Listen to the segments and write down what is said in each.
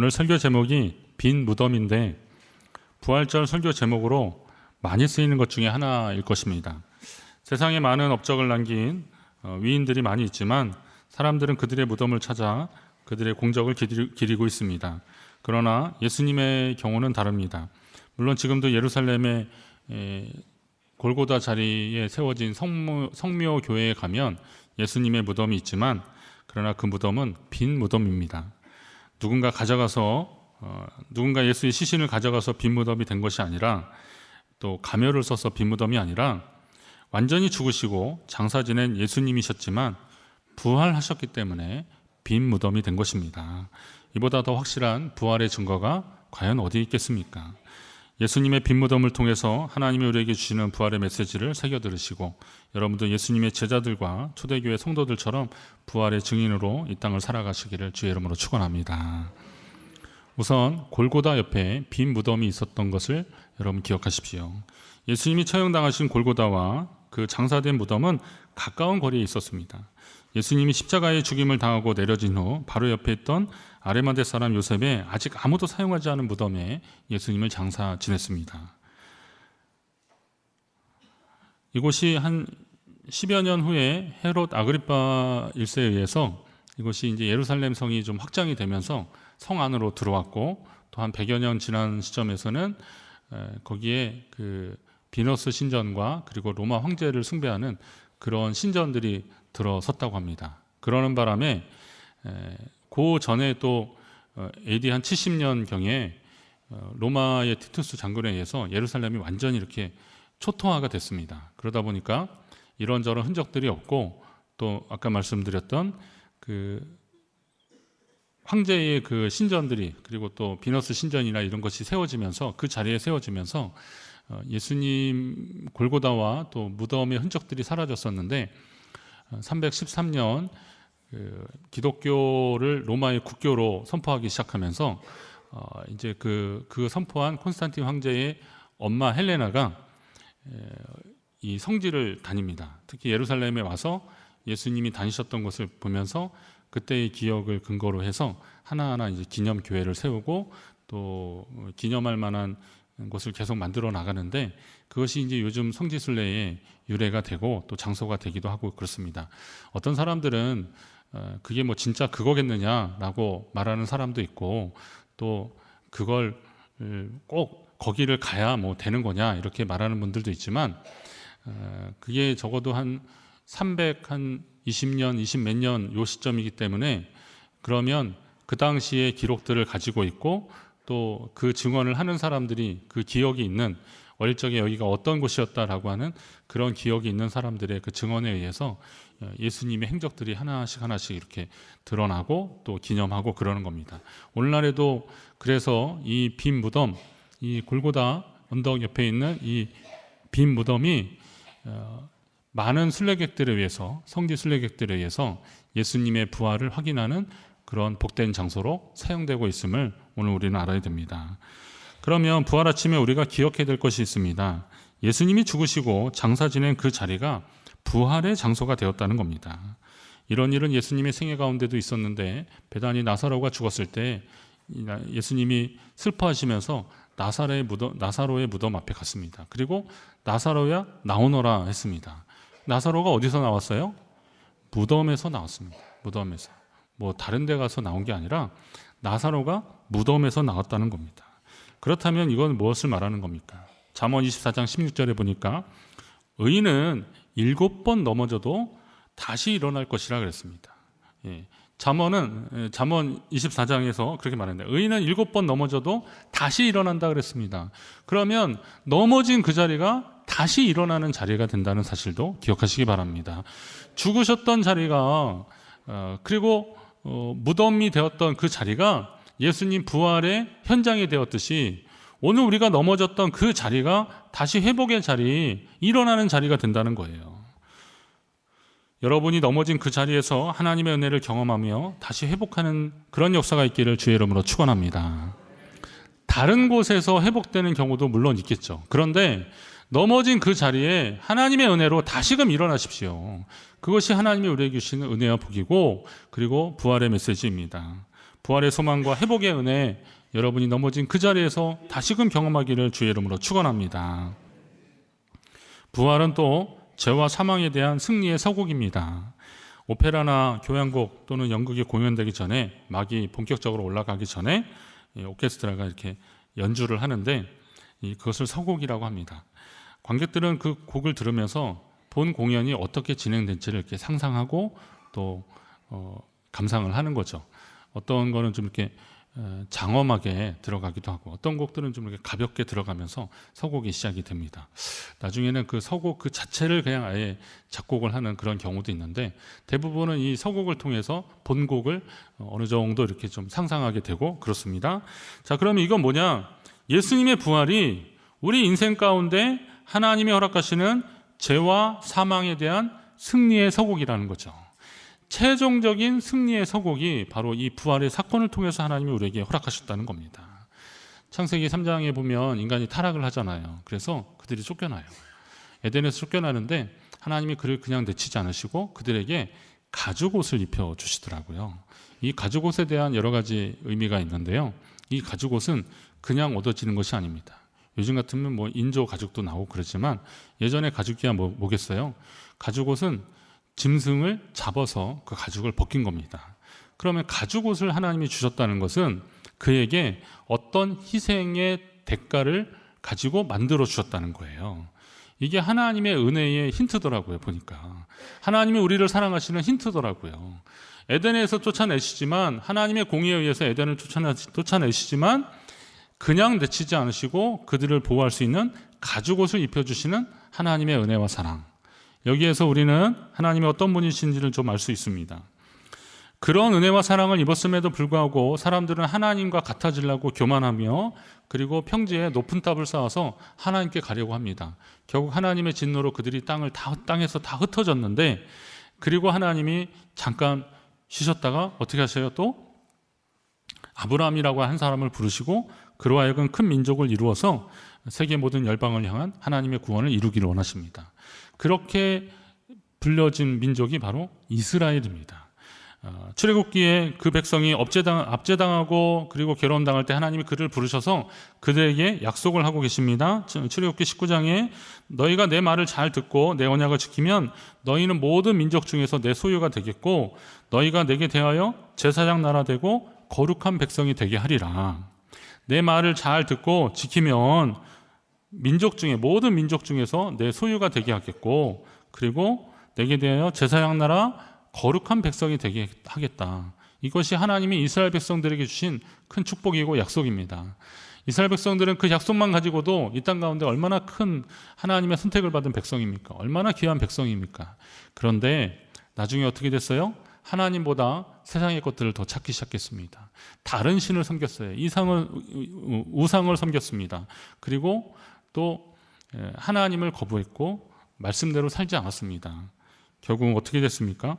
오늘 설교 제목이 빈 무덤인데 부활절 설교 제목으로 많이 쓰이는 것 중에 하나일 것입니다. 세상에 많은 업적을 남긴 위인들이 많이 있지만 사람들은 그들의 무덤을 찾아 그들의 공적을 기리고 있습니다. 그러나 예수님의 경우는 다릅니다. 물론 지금도 예루살렘의 골고다 자리에 세워진 성묘 교회에 가면 예수님의 무덤이 있지만 그러나 그 무덤은 빈 무덤입니다. 누군가 예수의 시신을 가져가서 빈 무덤이 된 것이 아니라 또 가면을 써서 빈 무덤이 아니라 완전히 죽으시고 장사 지낸 예수님이셨지만 부활하셨기 때문에 빈 무덤이 된 것입니다. 이보다 더 확실한 부활의 증거가 과연 어디 있겠습니까? 예수님의 빈 무덤을 통해서 하나님이 우리에게 주시는 부활의 메시지를 새겨 들으시고 여러분도 예수님의 제자들과 초대교회 성도들처럼 부활의 증인으로 이 땅을 살아가시기를 주의 이름으로 축원합니다. 우선 골고다 옆에 빈 무덤이 있었던 것을 여러분 기억하십시오. 예수님이 처형당하신 골고다와 그 장사된 무덤은 가까운 거리에 있었습니다. 예수님이 십자가의 죽임을 당하고 내려진 후 바로 옆에 있던 아레마대 사람 요셉의 아직 아무도 사용하지 않은 무덤에 예수님을 장사 지냈습니다. 이곳이 한 10여 년 후에 헤롯 아그리파 1세에 의해서 이곳이 이제 예루살렘 성이 좀 확장이 되면서 성 안으로 들어왔고 또 한 100여 년 지난 시점에서는 거기에 그 비너스 신전과 그리고 로마 황제를 숭배하는 그런 신전들이 들어섰다고 합니다. 그러는 바람에 그 전에 또 AD 한 70년경에 로마의 티투스 장군에 의해서 예루살렘이 완전히 이렇게 초토화가 됐습니다. 그러다 보니까 이런저런 흔적들이 없고 또 아까 말씀드렸던 그 황제의 그 신전들이 그리고 또 비너스 신전이나 이런 것이 세워지면서 그 자리에 세워지면서 예수님 골고다와 또 무덤의 흔적들이 사라졌었는데 313년 기독교를 로마의 국교로 선포하기 시작하면서 이제 그 선포한 콘스탄틴 황제의 엄마 헬레나가 이 성지를 다닙니다. 특히 예루살렘에 와서 예수님이 다니셨던 것을 보면서 그때의 기억을 근거로 해서 하나하나 이제 기념 교회를 세우고 또 기념할 만한 곳을 계속 만들어 나가는데 그것이 이제 요즘 성지순례의 유래가 되고 또 장소가 되기도 하고 그렇습니다. 어떤 사람들은 그게 뭐 진짜 그거겠느냐라고 말하는 사람도 있고 또 그걸 꼭 거기를 가야 뭐 되는 거냐 이렇게 말하는 분들도 있지만 그게 적어도 한 320년, 20몇 년 요 시점이기 때문에 그러면 그 당시의 기록들을 가지고 있고 또 그 증언을 하는 사람들이 그 기억이 있는 어릴 적에 여기가 어떤 곳이었다라고 하는 그런 기억이 있는 사람들의 그 증언에 의해서 예수님의 행적들이 하나씩 이렇게 드러나고 또 기념하고 그러는 겁니다. 오늘날에도 그래서 이 빈 무덤, 이 골고다 언덕 옆에 있는 이 빈 무덤이 많은 순례객들에 의해서 성지 순례객들에 의해서 예수님의 부활을 확인하는 그런 복된 장소로 사용되고 있음을 오늘 우리는 알아야 됩니다. 그러면 부활 아침에 우리가 기억해야 될 것이 있습니다. 예수님이 죽으시고 장사 지낸 그 자리가 부활의 장소가 되었다는 겁니다. 이런 일은 예수님의 생애 가운데도 있었는데 베다니 나사로가 죽었을 때 예수님이 슬퍼하시면서 나사로의 무덤 앞에 갔습니다. 그리고 나사로야 나오너라 했습니다. 나사로가 어디서 나왔어요? 무덤에서 나왔습니다. 무덤에서. 뭐 다른 데 가서 나온 게 아니라 나사로가 무덤에서 나왔다는 겁니다. 그렇다면 이건 무엇을 말하는 겁니까? 잠언 24장 16절에 보니까 의인은 7번 넘어져도 다시 일어날 것이라 그랬습니다. 잠언 24장에서 그렇게 말합니다. 의인은 7번 넘어져도 다시 일어난다 그랬습니다. 그러면 넘어진 그 자리가 다시 일어나는 자리가 된다는 사실도 기억하시기 바랍니다. 죽으셨던 자리가 그리고 무덤이 되었던 그 자리가 예수님 부활의 현장이 되었듯이 오늘 우리가 넘어졌던 그 자리가 다시 회복의 자리, 일어나는 자리가 된다는 거예요. 여러분이 넘어진 그 자리에서 하나님의 은혜를 경험하며 다시 회복하는 그런 역사가 있기를 주의 이름으로 축원합니다. 다른 곳에서 회복되는 경우도 물론 있겠죠. 그런데 넘어진 그 자리에 하나님의 은혜로 다시금 일어나십시오. 그것이 하나님이 우리에게 주시는 은혜와 복이고 그리고 부활의 메시지입니다. 부활의 소망과 회복의 은혜, 여러분이 넘어진 그 자리에서 다시금 경험하기를 주의 이름으로 축원합니다. 부활은 또 죄와 사망에 대한 승리의 서곡입니다. 오페라나 교향곡 또는 연극이 공연되기 전에, 막이 본격적으로 올라가기 전에 오케스트라가 이렇게 연주를 하는데 그것을 서곡이라고 합니다. 관객들은 그 곡을 들으면서 본 공연이 어떻게 진행될지를 이렇게 상상하고 또 감상을 하는 거죠. 어떤 거는 좀 이렇게 장엄하게 들어가기도 하고, 어떤 곡들은 좀 이렇게 가볍게 들어가면서 서곡이 시작이 됩니다. 나중에는 그 서곡 그 자체를 그냥 아예 작곡을 하는 그런 경우도 있는데, 대부분은 이 서곡을 통해서 본곡을 어느 정도 이렇게 좀 상상하게 되고 그렇습니다. 자, 그러면 이건 뭐냐? 예수님의 부활이 우리 인생 가운데 하나님이 허락하시는 죄와 사망에 대한 승리의 서곡이라는 거죠. 최종적인 승리의 서곡이 바로 이 부활의 사건을 통해서 하나님이 우리에게 허락하셨다는 겁니다. 창세기 3장에 보면 인간이 타락을 하잖아요. 그래서 그들이 쫓겨나요. 에덴에서 쫓겨나는데 하나님이 그를 그냥 내치지 않으시고 그들에게 가죽옷을 입혀주시더라고요. 이 가죽옷에 대한 여러 가지 의미가 있는데요. 이 가죽옷은 그냥 얻어지는 것이 아닙니다. 요즘 같으면 뭐 인조 가죽도 나오고 그러지만 예전에 가죽이야 뭐겠어요? 가죽옷은 짐승을 잡아서 그 가죽을 벗긴 겁니다. 그러면 가죽옷을 하나님이 주셨다는 것은 그에게 어떤 희생의 대가를 가지고 만들어 주셨다는 거예요. 이게 하나님의 은혜의 힌트더라고요. 보니까 하나님이 우리를 사랑하시는 힌트더라고요. 에덴에서 쫓아내시지만, 하나님의 공의에 의해서 에덴을 쫓아내시지만 그냥 내치지 않으시고 그들을 보호할 수 있는 가죽옷을 입혀주시는 하나님의 은혜와 사랑, 여기에서 우리는 하나님이 어떤 분이신지를 좀 알 수 있습니다. 그런 은혜와 사랑을 입었음에도 불구하고 사람들은 하나님과 같아지려고 교만하며, 그리고 평지에 높은 탑을 쌓아서 하나님께 가려고 합니다. 결국 하나님의 진노로 그들이 땅에서 다 흩어졌는데, 그리고 하나님이 잠깐 쉬셨다가 어떻게 하셔요? 또 아브라함이라고 한 사람을 부르시고 그로 하여금 큰 민족을 이루어서 세계 모든 열방을 향한 하나님의 구원을 이루기를 원하십니다. 그렇게 불려진 민족이 바로 이스라엘입니다. 출애굽기에 그 백성이 압제당하고 그리고 괴로움당할 때 하나님이 그를 부르셔서 그들에게 약속을 하고 계십니다. 출애굽기 19장에 너희가 내 말을 잘 듣고 내 언약을 지키면 너희는 모든 민족 중에서 내 소유가 되겠고 너희가 내게 대하여 제사장 나라 되고 거룩한 백성이 되게 하리라. 내 말을 잘 듣고 지키면 모든 민족 중에서 내 소유가 되게 하겠고, 그리고 내게 대하여 제사장 나라 거룩한 백성이 되게 하겠다. 이것이 하나님이 이스라엘 백성들에게 주신 큰 축복이고 약속입니다. 이스라엘 백성들은 그 약속만 가지고도 이 땅 가운데 얼마나 큰 하나님의 선택을 받은 백성입니까? 얼마나 귀한 백성입니까? 그런데 나중에 어떻게 됐어요? 하나님보다 세상의 것들을 더 찾기 시작했습니다. 다른 신을 섬겼어요. 우상을 섬겼습니다. 그리고 또 하나님을 거부했고 말씀대로 살지 않았습니다. 결국은 어떻게 됐습니까?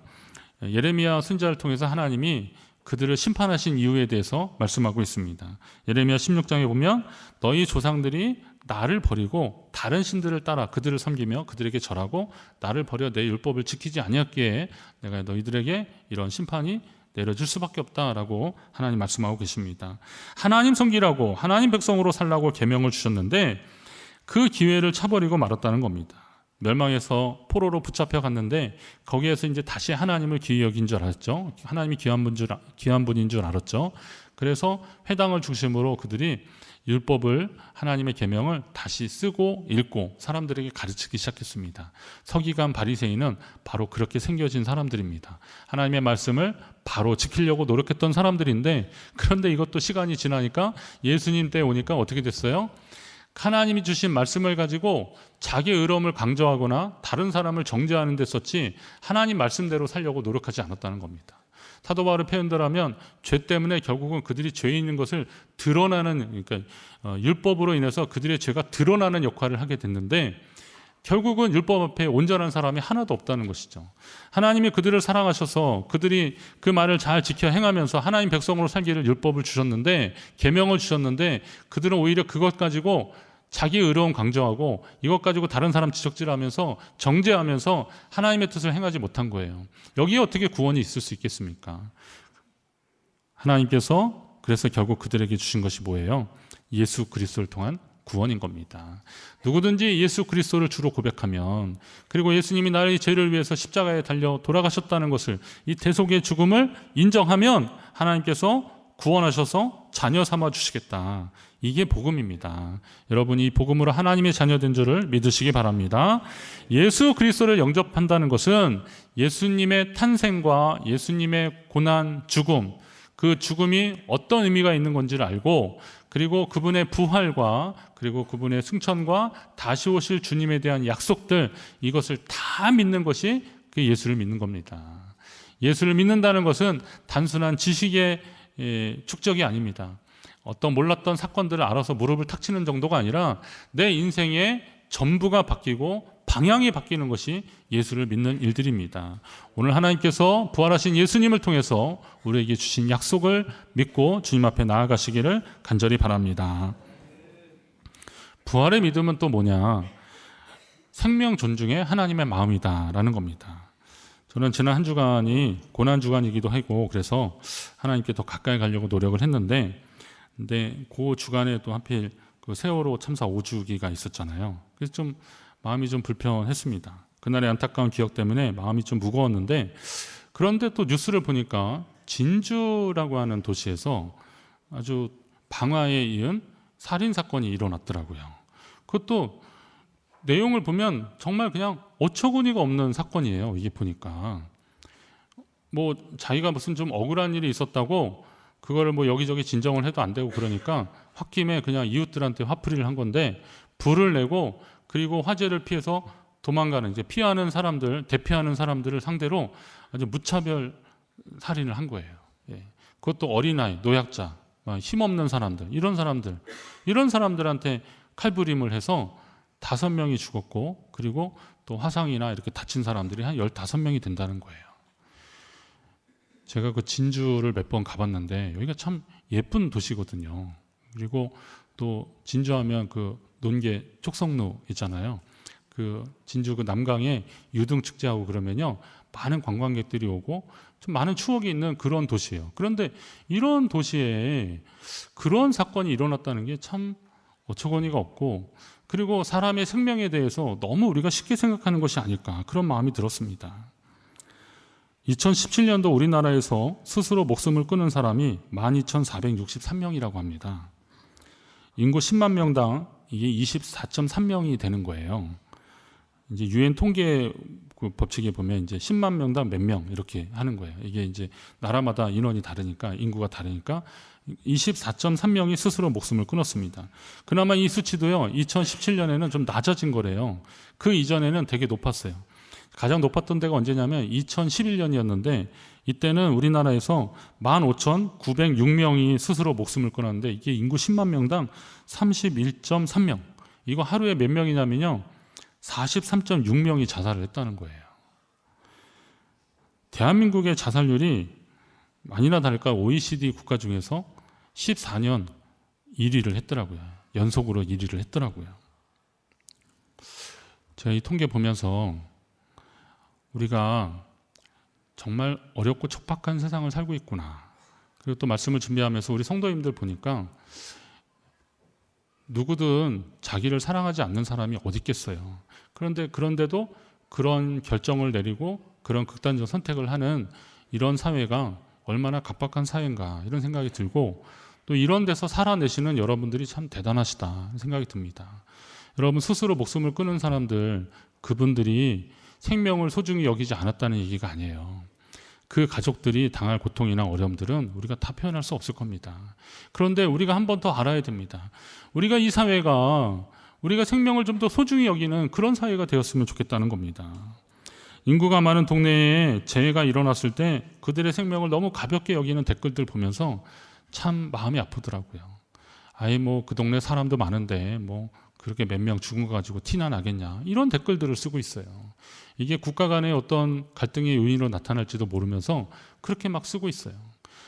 예레미야 선지자를 통해서 하나님이 그들을 심판하신 이유에 대해서 말씀하고 있습니다. 예레미야 16장에 보면 너희 조상들이 나를 버리고 다른 신들을 따라 그들을 섬기며 그들에게 절하고 나를 버려 내 율법을 지키지 아니었기에 내가 너희들에게 이런 심판이 내려질 수밖에 없다라고 하나님 말씀하고 계십니다. 하나님 섬기라고, 하나님 백성으로 살라고 계명을 주셨는데 그 기회를 차버리고 말았다는 겁니다. 멸망해서 포로로 붙잡혀 갔는데 거기에서 이제 다시 하나님을 귀히 여긴 줄 알았죠. 하나님이 귀한 분인 줄 알았죠. 그래서 회당을 중심으로 그들이 율법을, 하나님의 계명을 다시 쓰고 읽고 사람들에게 가르치기 시작했습니다. 서기관 바리새인은 바로 그렇게 생겨진 사람들입니다. 하나님의 말씀을 바로 지키려고 노력했던 사람들인데, 그런데 이것도 시간이 지나니까 예수님 때 오니까 어떻게 됐어요? 하나님이 주신 말씀을 가지고 자기 의로움을 강조하거나 다른 사람을 정죄하는 데 썼지 하나님 말씀대로 살려고 노력하지 않았다는 겁니다. 사도 바울의 표현대로 하면 죄 때문에 결국은 그들이 죄 있는 것을 드러나는, 그러니까 율법으로 인해서 그들의 죄가 드러나는 역할을 하게 됐는데 결국은 율법 앞에 온전한 사람이 하나도 없다는 것이죠. 하나님이 그들을 사랑하셔서 그들이 그 말을 잘 지켜 행하면서 하나님 백성으로 살기를 율법을 주셨는데, 계명을 주셨는데 그들은 오히려 그것 가지고 자기 의로움 강조하고 이것 가지고 다른 사람 지적질하면서 정죄하면서 하나님의 뜻을 행하지 못한 거예요. 여기에 어떻게 구원이 있을 수 있겠습니까? 하나님께서 그래서 결국 그들에게 주신 것이 뭐예요? 예수 그리스도를 통한 구원인 겁니다. 누구든지 예수 그리스도를 주로 고백하면, 그리고 예수님이 나의 죄를 위해서 십자가에 달려 돌아가셨다는 것을, 이 대속의 죽음을 인정하면 하나님께서 구원하셔서 자녀 삼아 주시겠다. 이게 복음입니다. 여러분이 이 복음으로 하나님의 자녀된 줄을 믿으시기 바랍니다. 예수 그리스도를 영접한다는 것은 예수님의 탄생과 예수님의 고난, 죽음, 그 죽음이 어떤 의미가 있는 건지를 알고, 그리고 그분의 부활과 그리고 그분의 승천과 다시 오실 주님에 대한 약속들, 이것을 다 믿는 것이 그 예수를 믿는 겁니다. 예수를 믿는다는 것은 단순한 지식의 축적이 아닙니다. 어떤 몰랐던 사건들을 알아서 무릎을 탁 치는 정도가 아니라 내 인생의 전부가 바뀌고 방향이 바뀌는 것이 예수를 믿는 일들입니다. 오늘 하나님께서 부활하신 예수님을 통해서 우리에게 주신 약속을 믿고 주님 앞에 나아가시기를 간절히 바랍니다. 부활의 믿음은 또 뭐냐? 생명 존중에 하나님의 마음이다라는 겁니다. 저는 지난 한 주간이 고난 주간이기도 하고 그래서 하나님께 더 가까이 가려고 노력을 했는데, 근데 그 주간에 또 하필 그 세월호 참사 5주기가 있었잖아요. 그래서 좀 마음이 좀 불편했습니다. 그날의 안타까운 기억 때문에 마음이 좀 무거웠는데, 그런데 또 뉴스를 보니까 진주라고 하는 도시에서 아주 방화에 이은 살인 사건이 일어났더라고요. 그것도 내용을 보면 정말 그냥 어처구니가 없는 사건이에요. 이게 보니까 뭐 자기가 무슨 좀 억울한 일이 있었다고 그거를 뭐 여기저기 진정을 해도 안 되고, 그러니까 홧김에 그냥 이웃들한테 화풀이를 한 건데, 불을 내고 그리고 화재를 피해서 도망가는, 이제 피하는 사람들, 대피하는 사람들을 상대로 아주 무차별 살인을 한 거예요. 예. 그것도 어린아이, 노약자, 힘없는 사람들, 이런 사람들한테 칼부림을 해서 5명이 죽었고, 그리고 또 화상이나 이렇게 다친 사람들이 한 15명이 된다는 거예요. 제가 그 진주를 몇 번 가봤는데 여기가 참 예쁜 도시거든요. 그리고 또 진주하면 그 논계 촉성루 있잖아요. 그 진주 그 남강에 유등 축제하고 그러면요, 많은 관광객들이 오고 좀 많은 추억이 있는 그런 도시예요. 그런데 이런 도시에 그런 사건이 일어났다는 게 참 어처구니가 없고, 그리고 사람의 생명에 대해서 너무 우리가 쉽게 생각하는 것이 아닐까, 그런 마음이 들었습니다. 2017년도 우리나라에서 스스로 목숨을 끊은 사람이 12,463명이라고 합니다. 인구 10만 명당 이게 24.3명이 되는 거예요. 이제 유엔 통계 그 법칙에 보면 이제 10만 명당 몇 명 이렇게 하는 거예요. 이게 이제 나라마다 인원이 다르니까, 인구가 다르니까 24.3명이 스스로 목숨을 끊었습니다. 그나마 이 수치도요, 2017년에는 좀 낮아진 거래요. 그 이전에는 되게 높았어요. 가장 높았던 데가 언제냐면 2011년이었는데, 이때는 우리나라에서 15,906명이 스스로 목숨을 끊었는데, 이게 인구 10만 명당 31.3명. 이거 하루에 몇 명이냐면요, 43.6명이 자살을 했다는 거예요. 대한민국의 자살률이 아니나 다를까 OECD 국가 중에서 14년 1위를 했더라고요. 연속으로 1위를 했더라고요. 제가 이 통계 보면서 우리가 정말 어렵고 척박한 세상을 살고 있구나. 그리고 또 말씀을 준비하면서 우리 성도님들 보니까 누구든 자기를 사랑하지 않는 사람이 어디 있겠어요. 그런데도 그런 결정을 내리고 그런 극단적 선택을 하는 이런 사회가 얼마나 각박한 사회인가, 이런 생각이 들고, 또 이런 데서 살아내시는 여러분들이 참 대단하시다 생각이 듭니다. 여러분, 스스로 목숨을 끊은 사람들, 그분들이 생명을 소중히 여기지 않았다는 얘기가 아니에요. 그 가족들이 당할 고통이나 어려움들은 우리가 다 표현할 수 없을 겁니다. 그런데 우리가 한 번 더 알아야 됩니다. 우리가 이 사회가 우리가 생명을 좀 더 소중히 여기는 그런 사회가 되었으면 좋겠다는 겁니다. 인구가 많은 동네에 재해가 일어났을 때 그들의 생명을 너무 가볍게 여기는 댓글들 보면서 참 마음이 아프더라고요. 아예 뭐 그 동네 사람도 많은데 뭐 그렇게 몇 명 죽은 거 가지고 티나 나겠냐, 이런 댓글들을 쓰고 있어요. 이게 국가 간의 어떤 갈등의 요인으로 나타날지도 모르면서 그렇게 막 쓰고 있어요.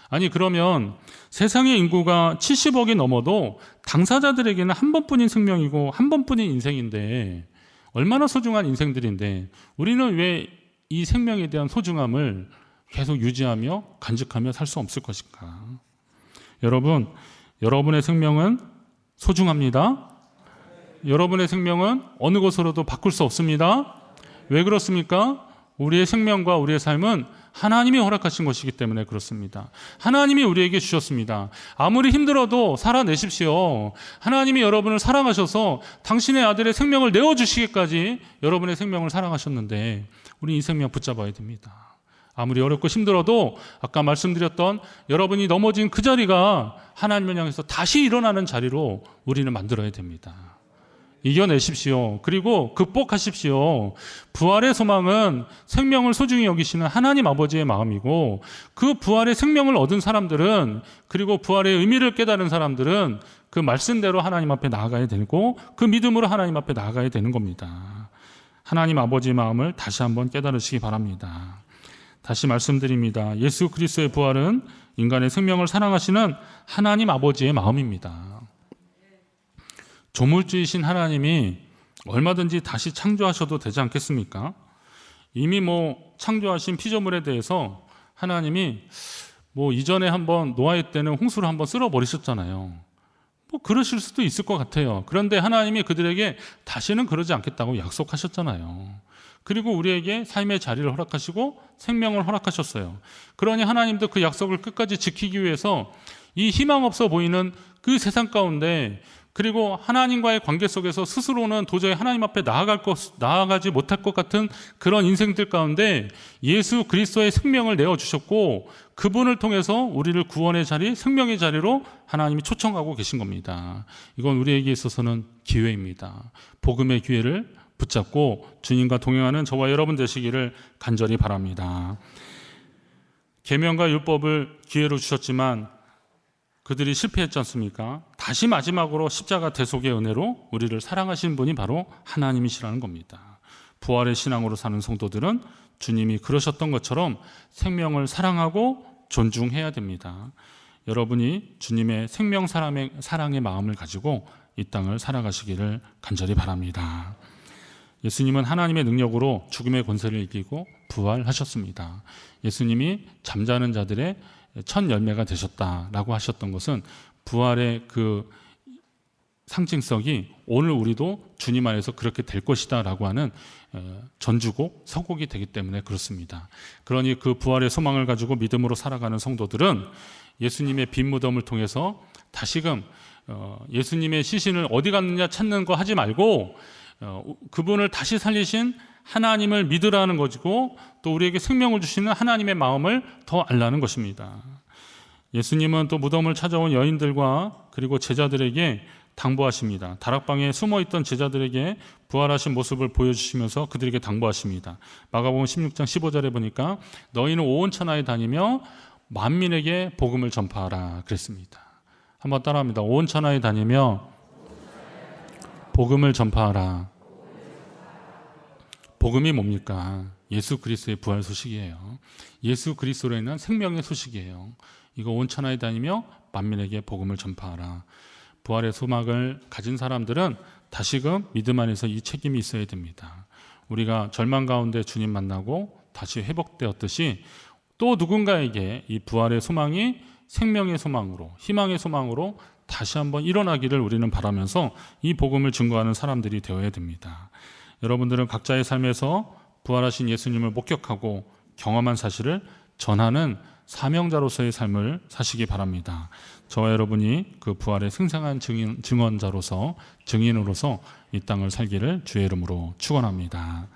아니, 그러면 세상의 인구가 70억이 넘어도 당사자들에게는 한 번뿐인 생명이고 한 번뿐인 인생인데, 얼마나 소중한 인생들인데 우리는 왜 이 생명에 대한 소중함을 계속 유지하며 간직하며 살 수 없을 것인가? 여러분, 여러분의 생명은 소중합니다. 여러분의 생명은 어느 것으로도 바꿀 수 없습니다. 왜 그렇습니까? 우리의 생명과 우리의 삶은 하나님이 허락하신 것이기 때문에 그렇습니다. 하나님이 우리에게 주셨습니다. 아무리 힘들어도 살아내십시오. 하나님이 여러분을 사랑하셔서 당신의 아들의 생명을 내어주시기까지 여러분의 생명을 사랑하셨는데 우리 이 생명 붙잡아야 됩니다. 아무리 어렵고 힘들어도 아까 말씀드렸던 여러분이 넘어진 그 자리가 하나님을 향해서 다시 일어나는 자리로 우리는 만들어야 됩니다. 이겨내십시오. 그리고 극복하십시오. 부활의 소망은 생명을 소중히 여기시는 하나님 아버지의 마음이고, 그 부활의 생명을 얻은 사람들은, 그리고 부활의 의미를 깨달은 사람들은 그 말씀대로 하나님 앞에 나아가야 되고, 그 믿음으로 하나님 앞에 나아가야 되는 겁니다. 하나님 아버지의 마음을 다시 한번 깨달으시기 바랍니다. 다시 말씀드립니다. 예수 그리스도의 부활은 인간의 생명을 사랑하시는 하나님 아버지의 마음입니다. 조물주이신 하나님이 얼마든지 다시 창조하셔도 되지 않겠습니까? 이미 창조하신 피조물에 대해서 하나님이 이전에 한번 노아의 때는 홍수를 한번 쓸어버리셨잖아요. 그러실 수도 있을 것 같아요. 그런데 하나님이 그들에게 다시는 그러지 않겠다고 약속하셨잖아요. 그리고 우리에게 삶의 자리를 허락하시고 생명을 허락하셨어요. 그러니 하나님도 그 약속을 끝까지 지키기 위해서 이 희망 없어 보이는 그 세상 가운데, 그리고 하나님과의 관계 속에서 스스로는 도저히 하나님 앞에 나아가지 못할 것 같은 그런 인생들 가운데 예수 그리스도의 생명을 내어주셨고, 그분을 통해서 우리를 구원의 자리, 생명의 자리로 하나님이 초청하고 계신 겁니다. 이건 우리에게 있어서는 기회입니다. 복음의 기회를 붙잡고 주님과 동행하는 저와 여러분 되시기를 간절히 바랍니다. 계명과 율법을 기회로 주셨지만 그들이 실패했지 않습니까? 다시 마지막으로 십자가 대속의 은혜로 우리를 사랑하신 분이 바로 하나님이시라는 겁니다. 부활의 신앙으로 사는 성도들은 주님이 그러셨던 것처럼 생명을 사랑하고 존중해야 됩니다. 여러분이 주님의 생명 사랑의 마음을 가지고 이 땅을 살아가시기를 간절히 바랍니다. 예수님은 하나님의 능력으로 죽음의 권세를 이기고 부활하셨습니다. 예수님이 잠자는 자들의 첫 열매가 되셨다라고 하셨던 것은 부활의 그 상징성이 오늘 우리도 주님 안에서 그렇게 될 것이다 라고 하는 전주곡, 서곡이 되기 때문에 그렇습니다. 그러니 그 부활의 소망을 가지고 믿음으로 살아가는 성도들은 예수님의 빈 무덤을 통해서 다시금 예수님의 시신을 어디 갔느냐 찾는 거 하지 말고 그분을 다시 살리신 하나님을 믿으라는 것이고, 또 우리에게 생명을 주시는 하나님의 마음을 더 알라는 것입니다. 예수님은 또 무덤을 찾아온 여인들과 그리고 제자들에게 당부하십니다. 다락방에 숨어있던 제자들에게 부활하신 모습을 보여주시면서 그들에게 당부하십니다. 마가복음 16장 15절에 보니까 너희는 온 천하에 다니며 만민에게 복음을 전파하라 그랬습니다. 한번 따라합니다. 온 천하에 다니며 복음을 전파하라. 복음이 뭡니까? 예수 그리스도의 부활 소식이에요. 예수 그리스도로 인한 생명의 소식이에요. 이거 온 천하에 다니며 만민에게 복음을 전파하라. 부활의 소망을 가진 사람들은 다시금 믿음 안에서 이 책임이 있어야 됩니다. 우리가 절망 가운데 주님 만나고 다시 회복되었듯이 또 누군가에게 이 부활의 소망이 생명의 소망으로, 희망의 소망으로 다시 한번 일어나기를 우리는 바라면서 이 복음을 증거하는 사람들이 되어야 됩니다. 여러분들은 각자의 삶에서 부활하신 예수님을 목격하고 경험한 사실을 전하는 사명자로서의 삶을 사시기 바랍니다. 저와 여러분이 그 부활의 생생한 증언자로서, 증인으로서 이 땅을 살기를 주의 이름으로 축원합니다.